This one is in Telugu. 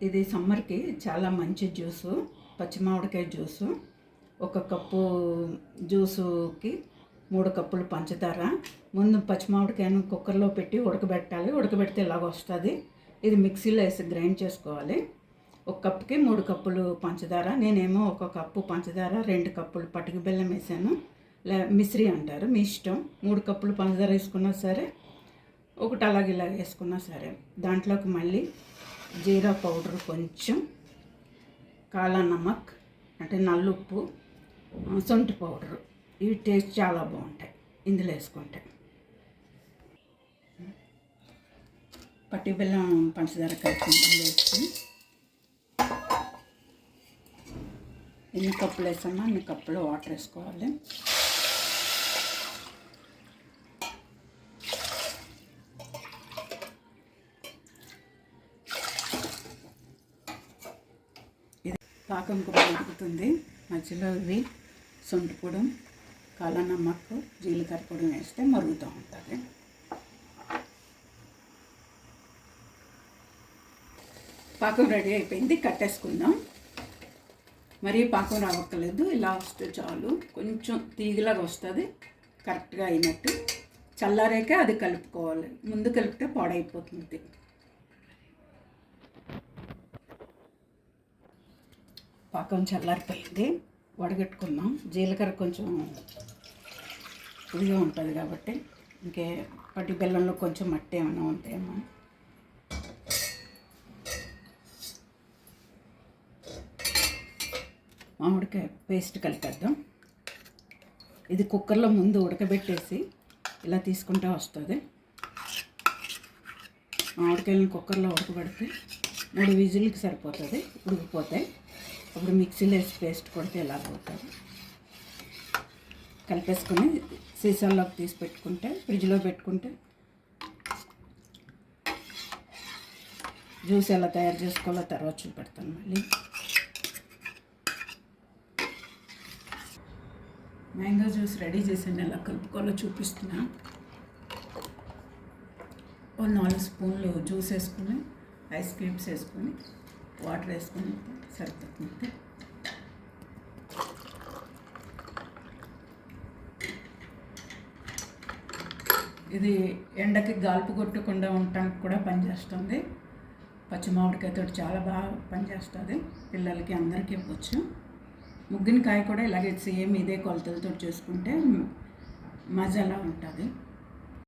ఇది సమ్మర్కి చాలా మంచి జ్యూసు, పచ్చి మామిడికాయ జ్యూసు. 1 కప్పు జ్యూసుకి 3 కప్పులు పంచదార. ముందు పచ్చి మామిడికాయను కుక్కర్లో పెట్టి ఉడకబెట్టాలి. ఉడకబెడితే ఇలాగ వస్తుంది. ఇది మిక్సీలో వేసి గ్రైండ్ చేసుకోవాలి. 1 కప్పుకి 3 కప్పులు పంచదార. నేనేమో 1 కప్పు పంచదార, 2 కప్పులు పటిక బెల్లం వేసాను. మిశ్రీ అంటారు, మీ ఇష్టం. 3 కప్పులు పంచదార వేసుకున్నా సరే, ఒకటి అలాగే ఇలా వేసుకున్నా సరే. దాంట్లోకి మళ్ళీ జీరా పౌడర్ కొంచెం, కాలా నమక్ అంటే నల్లుప్పు, సొంటి పౌడరు. ఇవి టేస్ట్ చాలా బాగుంటాయి ఇందులో వేసుకుంటే. పట్టి బెల్లం పంచదార కలిపి వేసి ఎన్ని కప్పులు వేసామో అన్ని కప్పులు వాటర్ వేసుకోవాలి. పాకం కూడా ఉడుకుతుంది. మధ్యలో ఇవి సొంటి పొడి, కాలా నమక్, జీలకర్ర పొడి వేస్తే మరుగుతూ ఉంటుంది. పాకం రెడీ అయిపోయింది, కట్టేసుకుందాం. మరీ పాకం రావక్కర్లేదు, ఇలా వస్తే చాలు. కొంచెం తీగలాగా వస్తుంది, కరెక్ట్గా అయినట్టు. చల్లారాక అది కలుపుకోవాలి, ముందు కలిపితే పాడైపోతుంది. పాకం చల్లారిపోయింది, వడగట్టుకుందాం. జీలకర్ర కొంచెం ఇదిగా ఉంటుంది కాబట్టి, ఇంకే పట్టి బెల్లంలో కొంచెం మట్టి ఏమైనా ఉంటాయేమో. మామిడికాయ పేస్ట్ కలిపేద్దాం. ఇది కుక్కర్లో ముందు ఉడకబెట్టేసి ఇలా తీసుకుంటే వస్తుంది. మామిడికాయలను కుక్కర్లో ఉడకబెడితే 3 విజిల్కి సరిపోతుంది, ఉడికిపోతాయి. అప్పుడు మిక్సీలో వేసి పేస్ట్ కొడితే ఎలా అవుతుంది. కలిపేసుకొని సీసాల్లోకి తీసి పెట్టుకుంటే, ఫ్రిడ్జ్లో పెట్టుకుంటే జ్యూస్ ఎలా తయారు చేసుకోవాలో తర్వాత చూపెడతాను. మళ్ళీ మ్యాంగో జ్యూస్ రెడీ చేసాను, ఎలా కలుపుకోవాలో చూపిస్తున్నా. 4 స్పూన్లు జ్యూస్ వేసుకుని, ఐస్ క్యూబ్స్ వేసుకొని, వాటర్ వేసుకొని సరిపోతుంది. ఇది ఎండకి గాల్పు కొట్టకుండా ఉండటానికి కూడా పనిచేస్తుంది. పచ్చి మామిడికాయతో చాలా బాగా పనిచేస్తుంది. పిల్లలకి అందరికీ ఇవ్వచ్చు. ముగ్గిన కాయ కూడా ఇలాగే సేమ్ ఇదే కొలతలతో చేసుకుంటే మజాలా ఉంటుంది.